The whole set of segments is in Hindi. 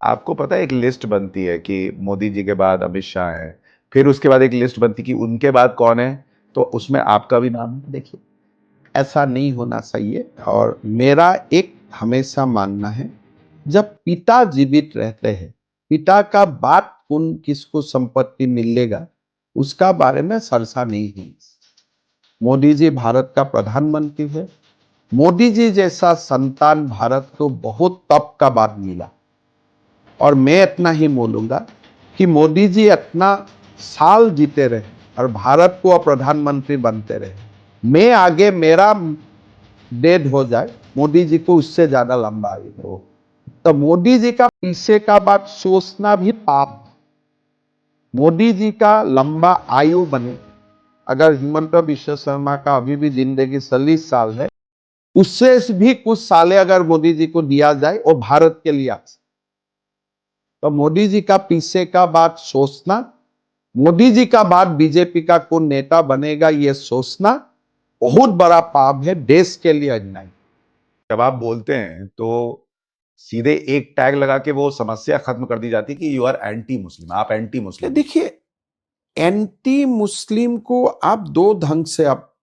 आपको पता है एक लिस्ट बनती है कि मोदी जी के बाद अमित शाह है, फिर उसके बाद एक लिस्ट बनती कि उनके बाद कौन है, तो उसमें आपका भी नाम है। देखिए, ऐसा नहीं होना चाहिए। और मेरा एक हमेशा मानना है, जब पिता जीवित रहते हैं, पिता का बाद कौन किसको संपत्ति मिलेगा उसका बारे में चर्चा नहीं है। मोदी जी भारत का प्रधानमंत्री है। मोदी जी जैसा संतान भारत को बहुत तप का बाद मिला। और मैं इतना ही बोलूंगा कि मोदी जी इतना साल जीते रहे और भारत को प्रधानमंत्री बनते रहे। मैं आगे मेरा डेड हो जाए, मोदी जी को उससे ज्यादा लंबा आयु हो, तो मोदी जी का पीछे का बात सोचना भी पाप। मोदी जी का लंबा आयु बने। अगर हिमंत बिश्व शर्मा का अभी भी जिंदगी 40 साल है, उससे भी कुछ साले अगर मोदी जी को दिया जाए और भारत के लिए, तो मोदी जी का पीछे का बात सोचना, मोदी जी का बाद बीजेपी का कौन नेता बनेगा ये सोचना बहुत बड़ा पाप है, देश के लिए अन्याय। जब आप बोलते हैं तो सीधे एक टैग लगा के वो समस्या खत्म कर दी जाती है कि यू आर एंटी मुस्लिम, आप एंटी मुस्लिम। देखिए, एंटी मुस्लिम को आप दो ढंग से आप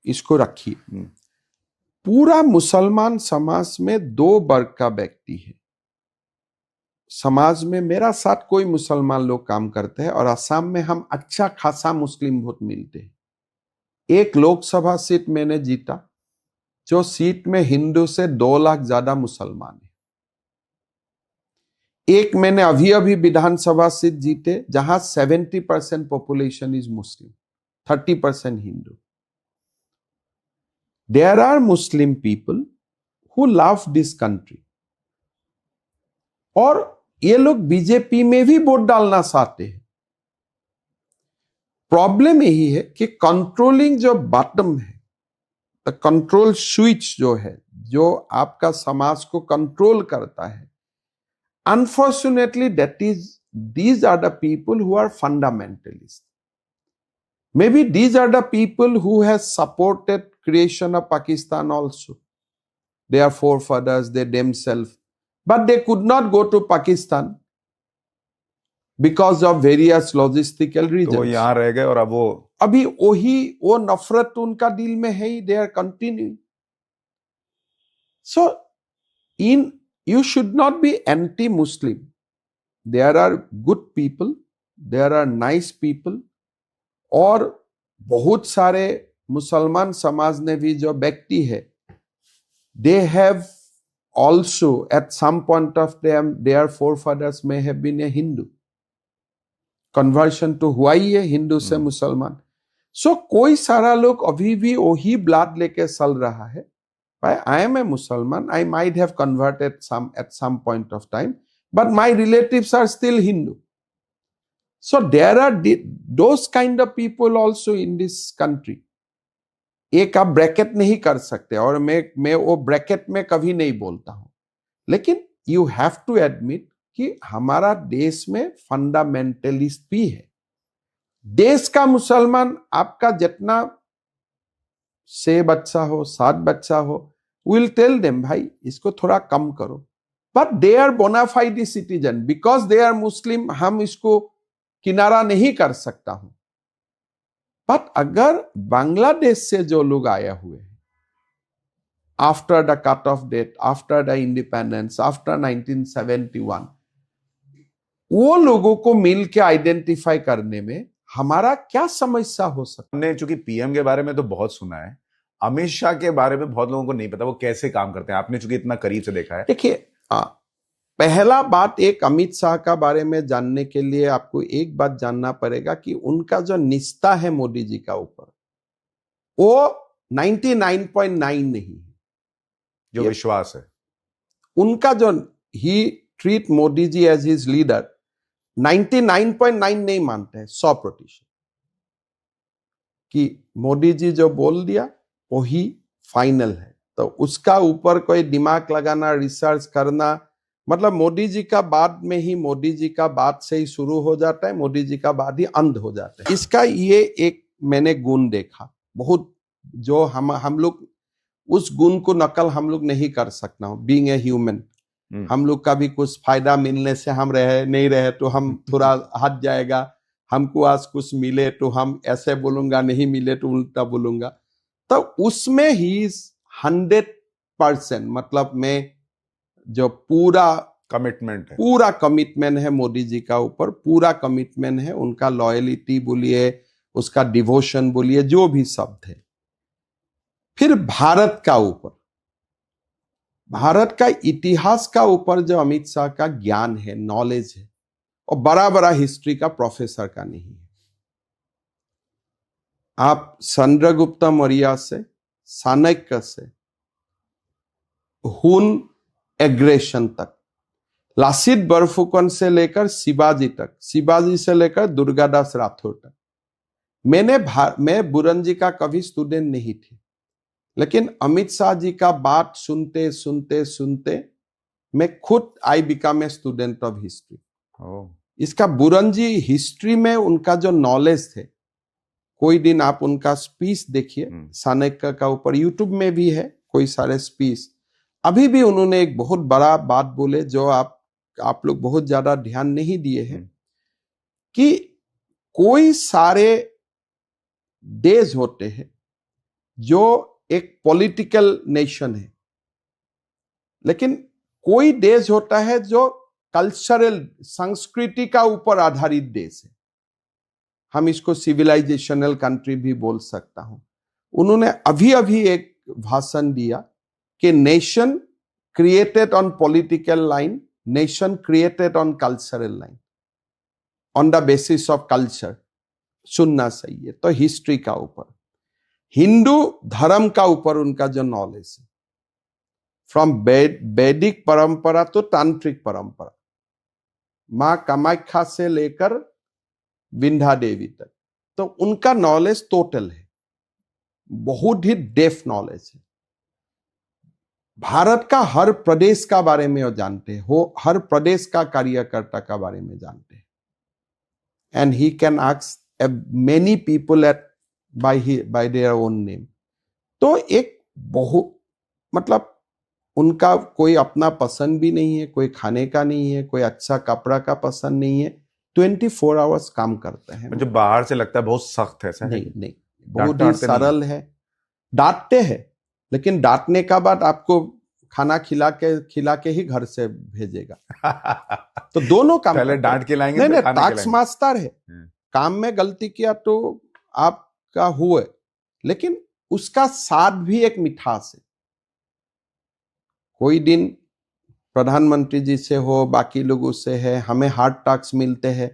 इसको रखिए। पूरा मुसलमान समाज में दो वर्ग का व्यक्ति है। समाज में मेरा साथ कोई मुसलमान लोग काम करते हैं और असम में हम अच्छा खासा मुस्लिम वोट मिलते हैं। एक लोकसभा सीट मैंने जीता, जो सीट में हिंदू से 2 लाख ज्यादा मुसलमान है। एक मैंने अभी अभी विधानसभा सीट जीते जहां 70% population is Muslim, 30% Hindu. There are Muslim people who love this country, और ये लोग बीजेपी में भी वोट डालना चाहते हैं। प्रॉब्लम यही है कि कंट्रोलिंग जो बॉटम है, कंट्रोल स्विच जो है, जो आपका समाज को कंट्रोल करता है, unfortunately these are the people who are fundamentalists. Maybe these are the people who has supported creation of Pakistan also. Their forefathers, they themselves, but they could not go to Pakistan because of various logistical reasons. तो वो यहाँ रह गए और अब वो अभी वो नफरत उनका दिल में है ही, they are continuing. So you should not be anti-Muslim. There are good people, there are nice people, और बहुत सारे मुसलमान समाज ने भी जो व्यक्ति है, they have also at some point of time their forefathers may have been a Hindu. Conversion to हुआ ही है हिंदू से मुसलमान। So कोई सारा लोग अभी भी वही ब्लड लेके चल रहा है। I am a Muslim, I might have converted at some point of time, but my relatives are still Hindu. So there are those kind of people also in this country. एक आप ब्रैकेट नहीं कर सकते, और मैं वो ब्रैकेट में कभी नहीं बोलता हूं, लेकिन यू हैव टू एडमिट कि हमारा देश में फंडामेंटलिस्ट भी है। देश का मुसलमान आपका जितना 6 बच्चा हो, 7 बच्चा हो, विल टेल देम भाई इसको थोड़ा कम करो, but they are bona fide citizen, because they are Muslim हम इसको किनारा नहीं कर सकता हूं। बट अगर बांग्लादेश से जो लोग आए हुए हैं after the cut off date, after the independence, after 1971, वो लोगों को मिल के आइडेंटिफाई करने में हमारा क्या समस्या हो सकता है? हमने चूंकि पीएम के बारे में तो बहुत सुना है, अमित शाह के बारे में बहुत लोगों को नहीं पता वो कैसे काम करते हैं। आपने चूंकि इतना करीब से देखा है। देखिए, पहला बात, एक अमित शाह का बारे में जानने के लिए आपको एक बात जानना पड़ेगा कि उनका जो निष्ठा है मोदी जी का ऊपर, वो 99.9 नहीं है। जो विश्वास है उनका जो ही treat Modi ji as his leader, 99.9 नहीं मानते हैं, 100% कि मोदी जी जो बोल दिया वही फाइनल है। तो उसका ऊपर कोई दिमाग लगाना, रिसर्च करना, मतलब मोदी जी का बाद में ही, मोदी जी का बाद से ही शुरू हो जाता है, मोदी जी का बाद ही अंत हो जाता है। इसका ये एक मैंने गुण देखा बहुत, जो हम लोग उस गुण को नकल हम लोग नहीं कर सकता हूं, बीइंग ए ह्यूमन। हम लोग का भी कुछ फायदा मिलने से हम रहे नहीं रहे तो हम थोड़ा हट जाएगा, हमको आज कुछ मिले तो हम ऐसे बोलूंगा, नहीं मिले तो उल्टा बोलूंगा। तो उसमें ही 100%, मतलब मैं जो पूरा कमिटमेंट है, पूरा कमिटमेंट है मोदी जी का ऊपर, पूरा कमिटमेंट है उनका, लॉयलिटी बोलिए, उसका डिवोशन बोलिए, जो भी शब्द है। फिर भारत का ऊपर, भारत का इतिहास का ऊपर जो अमित शाह का ज्ञान है, नॉलेज है, और बड़ा बड़ा हिस्ट्री का प्रोफेसर का नहीं है। आप चंद्रगुप्त मौर्य से, चाणक्य से, हुन एग्रेशन तक, लासित बरफुकन से लेकर शिवाजी तक, शिवाजी से लेकर दुर्गादास राठौर तक, मैं बुरंजी का कभी स्टूडेंट नहीं थी, लेकिन अमित शाह जी का बात सुनते सुनते सुनते मैं खुद I become a student of history. इसका बुरंजी हिस्ट्री में उनका जो नॉलेज थे, कोई दिन आप उनका स्पीच देखिए चाणक्य का ऊपर, यूट्यूब में भी है कोई सारे स्पीच। अभी भी उन्होंने एक बहुत बड़ा बात बोले जो आप लोग बहुत ज्यादा ध्यान नहीं दिए हैं, कि कोई सारे देश होते हैं जो एक पॉलिटिकल नेशन है, लेकिन कोई देश होता है जो कल्चरल, संस्कृति का ऊपर आधारित देश है। हम इसको सिविलाइजेशनल कंट्री भी बोल सकता हूं। उन्होंने अभी अभी एक भाषण दिया कि nation created on political line, nation created on cultural line, on the basis of culture. सुनना चाहिए। तो हिस्ट्री का ऊपर, हिंदू धर्म का ऊपर उनका जो नॉलेज है, फ्रॉम वैदिक परंपरा तो तांत्रिक परंपरा, मां कामाख्या से लेकर विंध्या देवी तक, तो उनका नॉलेज टोटल है, बहुत ही डेफ नॉलेज है। भारत का हर प्रदेश का बारे में वो जानते हैं, वो हर प्रदेश का कार्यकर्ता का बारे में जानते हैं। And he can ask many people at bye their own name. तो एक बहुत, मतलब उनका कोई अपना पसंद भी नहीं है, कोई खाने का नहीं है, कोई अच्छा कपड़ा का पसंद नहीं है, 24 आवर्स काम करते हैं। मुझे बाहर से लगता है बहुत सख्त है, सर। नहीं नहीं, बहुत ही सरल है। डांटते हैं, लेकिन डांटने का बाद आपको खाना खिला के ही घर से भेजेगा। तो दोनों काम, पहले डांट के लाएंगे, नहीं, टैक्स मास्टर है, काम में गलती किया तो आपका हुए, लेकिन उसका स्वाद भी एक मिठास है। कोई दिन प्रधानमंत्री जी से हो, बाकी लोगों से है, हमें हार्ड टैक्स मिलते हैं,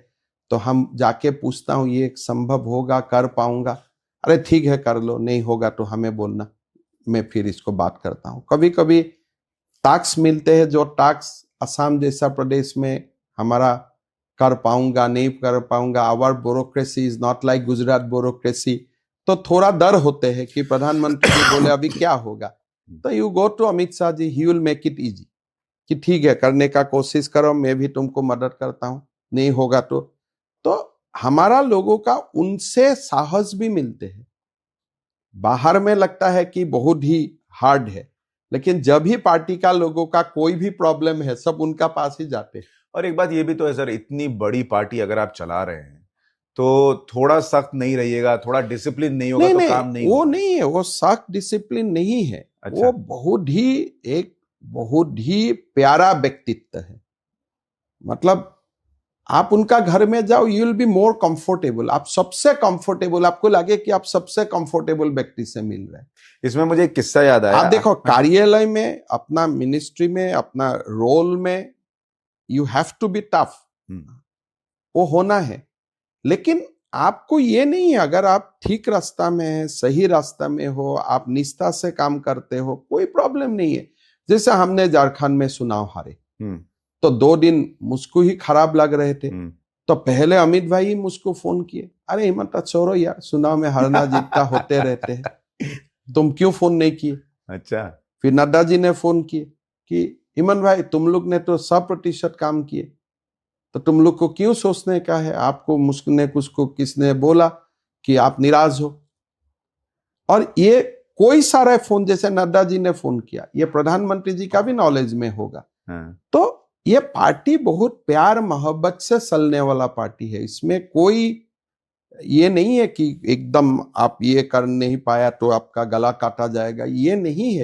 तो हम जाके पूछता हूं ये संभव होगा, कर पाऊंगा? अरे ठीक है कर लो, नहीं होगा तो हमें बोलना, मैं फिर इसको बात करता हूं। कभी कभी टैक्स मिलते हैं जो टैक्स असम जैसा प्रदेश में हमारा कर पाऊंगा नहीं कर पाऊंगा, our bureaucracy is not like Gujarat bureaucracy. तो थोड़ा डर होते हैं कि प्रधानमंत्री जी बोले अभी क्या होगा, तो you go to Amit Shah ji, he will make it easy, कि ठीक है करने का कोशिश करो, मैं भी तुमको मदद करता हूं, नहीं होगा तो हमारा लोगों का उनसे साहस भी मिलते हैं। बाहर में लगता है कि बहुत ही हार्ड है, लेकिन जब भी पार्टी का लोगों का कोई भी प्रॉब्लम है, सब उनका पास ही जाते हैं। और एक बात ये भी तो है सर, इतनी बड़ी पार्टी अगर आप चला रहे हैं तो थोड़ा सख्त नहीं रहिएगा, थोड़ा डिसिप्लिन नहीं होगा तो काम नहीं वो होगा। नहीं है, वो सख्त डिसिप्लिन नहीं है। अच्छा। वो बहुत ही प्यारा व्यक्तित्व है। मतलब आप उनका घर में जाओ, you will be more comfortable, आप सबसे कंफर्टेबल, आपको लगे कि आप सबसे कंफर्टेबल व्यक्ति से मिल रहे हैं। इसमें मुझे एक किस्सा याद आया। आप देखो, कार्यालय में, अपना मिनिस्ट्री में, अपना रोल में, you have to be tough, वो होना है। लेकिन आपको ये नहीं है, अगर आप ठीक रास्ता में है, सही रास्ता में हो, आप निष्ठा से काम करते हो, कोई प्रॉब्लम नहीं है। जैसे हमने झारखंड में चुनाव हारे, तो 2 दिन मुझको ही खराब लग रहे थे, तो पहले अमित भाई ही मुझको फोन किए, अरे हिम्मत छोड़ो यार, चुनाव में हारना जीतता होते रहते हैं, तुम क्यों फोन नहीं किए? अच्छा। फिर नड्डा जी ने फोन किए कि हिमन भाई तुम लोग ने तो 100% काम किए, तो तुम लोग को क्यों सोचने का है? आपको मुझने कुछ किसने बोला कि आप निराश हो? और ये कोई सारा फोन, जैसे नड्डा जी ने फोन किया, ये प्रधानमंत्री जी का भी नॉलेज में होगा हाँ, तो ये पार्टी बहुत प्यार मोहब्बत से चलने वाला पार्टी है। इसमें कोई ये नहीं है कि एकदम आप ये कर नहीं पाया तो आपका गला काटा जाएगा, ये नहीं है।